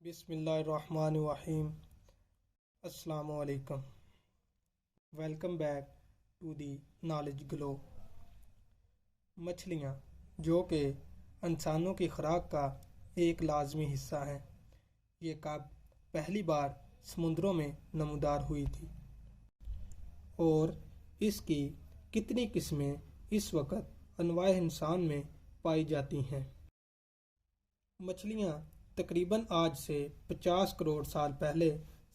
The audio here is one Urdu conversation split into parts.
بسم اللہ الرحمن الرحیم۔ السلام علیکم۔ Welcome back to the knowledge glow. مچھلیاں جو کہ انسانوں کی خوراک کا ایک لازمی حصہ ہیں، یہ کب پہلی بار سمندروں میں نمودار ہوئی تھی اور اس کی کتنی قسمیں اس وقت انواع انسان میں پائی جاتی ہیں؟ مچھلیاں تقریباً آج سے 50 کروڑ سال پہلے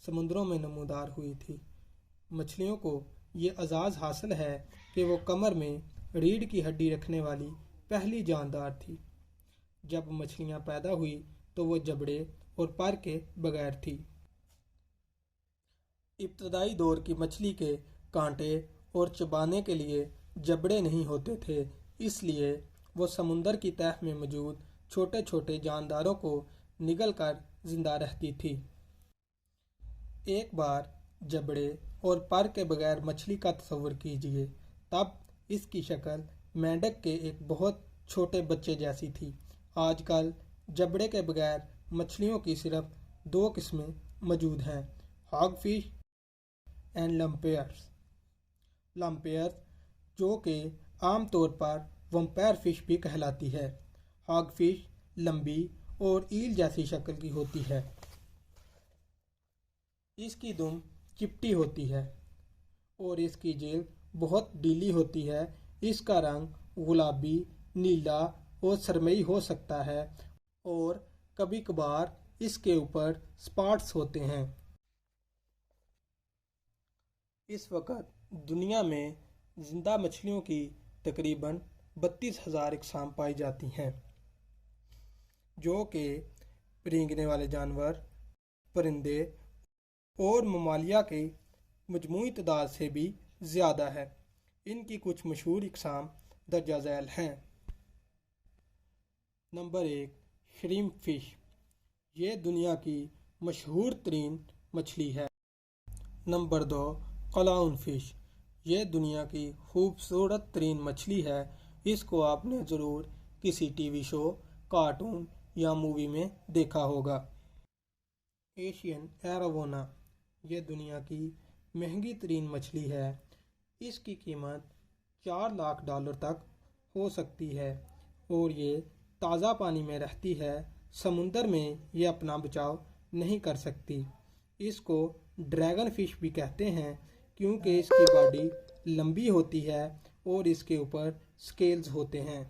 سمندروں میں نمودار ہوئی تھی۔ مچھلیوں کو یہ اعزاز حاصل ہے کہ وہ کمر میں ریڑھ کی ہڈی رکھنے والی پہلی جاندار تھی۔ جب مچھلیاں پیدا ہوئی تو وہ جبڑے اور پر کے بغیر تھی۔ ابتدائی دور کی مچھلی کے کانٹے اور چبانے کے لیے جبڑے نہیں ہوتے تھے، اس لیے وہ سمندر کی تہہ میں موجود چھوٹے چھوٹے جانداروں کو نگل کر زندہ رہتی تھی۔ ایک بار جبڑے اور پر کے بغیر مچھلی کا تصور کیجیے، تب اس کی شکل مینڈک کے ایک بہت چھوٹے بچے جیسی تھی۔ آج کل جبڑے کے بغیر مچھلیوں کی صرف 2 قسمیں موجود ہیں، ہاگ فش اینڈ لمپیئرز۔ لمپیئرز جو کہ عام طور پر ویمپائر فش بھی کہلاتی ہے۔ ہاگ فش لمبی اور ایل جیسی شکل کی ہوتی ہے۔ اس کی دم چپٹی ہوتی ہے اور اس کی جلد بہت ڈھیلی ہوتی ہے۔ اس کا رنگ گلابی، نیلا اور سرمئی ہو سکتا ہے اور کبھی کبھار اس کے اوپر سپاٹس ہوتے ہیں۔ اس وقت دنیا میں زندہ مچھلیوں کی تقریباً 32,000 اقسام پائی جاتی ہیں، جو کہ رینگنے والے جانور، پرندے اور ممالیہ کی مجموعی تعداد سے بھی زیادہ ہے۔ ان کی کچھ مشہور اقسام درجہ ذیل ہیں۔ Number 1، shrimp fish. یہ دنیا کی مشہور ترین مچھلی ہے۔ Number 2، clown fish. یہ دنیا کی خوبصورت ترین مچھلی ہے۔ اس کو آپ نے ضرور کسی ٹی وی شو، کارٹون یا مووی میں دیکھا ہوگا۔ ایشین ایروونا۔ یہ دنیا کی مہنگی ترین مچھلی ہے۔ اس کی قیمت $4 لاکھ تک ہو سکتی ہے اور یہ تازہ پانی میں رہتی ہے۔ سمندر میں یہ اپنا بچاؤ نہیں کر سکتی۔ اس کو ڈریگن فش بھی کہتے ہیں کیونکہ اس کی باڈی لمبی ہوتی ہے اور اس کے اوپر سکیلز ہوتے ہیں۔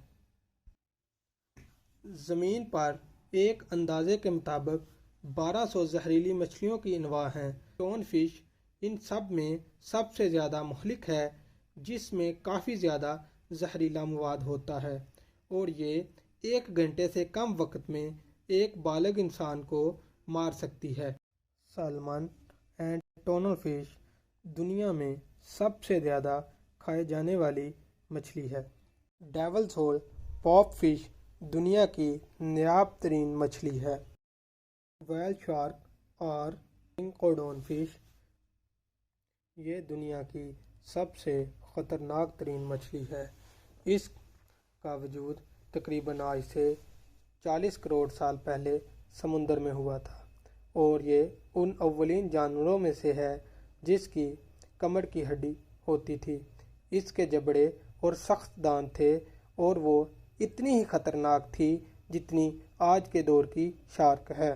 زمین پر ایک اندازے کے مطابق 1200 زہریلی مچھلیوں کی انواع ہیں۔ ٹون فش ان سب میں سب سے زیادہ مہلک ہے، جس میں کافی زیادہ زہریلا مواد ہوتا ہے اور یہ 1 گھنٹے سے کم وقت میں ایک بالغ انسان کو مار سکتی ہے۔ سالمن اینڈ ٹونر فش دنیا میں سب سے زیادہ کھائے جانے والی مچھلی ہے۔ ڈیولز ہول پاپ فش دنیا کی نایاب ترین مچھلی ہے۔ ویل شارک اور رنگکوڈون فش یہ دنیا کی سب سے خطرناک ترین مچھلی ہے۔ اس کا وجود تقریباً آج سے 40 کروڑ سال پہلے سمندر میں ہوا تھا اور یہ ان اولین جانوروں میں سے ہے جس کی کمر کی ہڈی ہوتی تھی۔ اس کے جبڑے اور سخت دانت تھے اور وہ اتنی ہی خطرناک تھی جتنی آج کے دور کی شارک ہے۔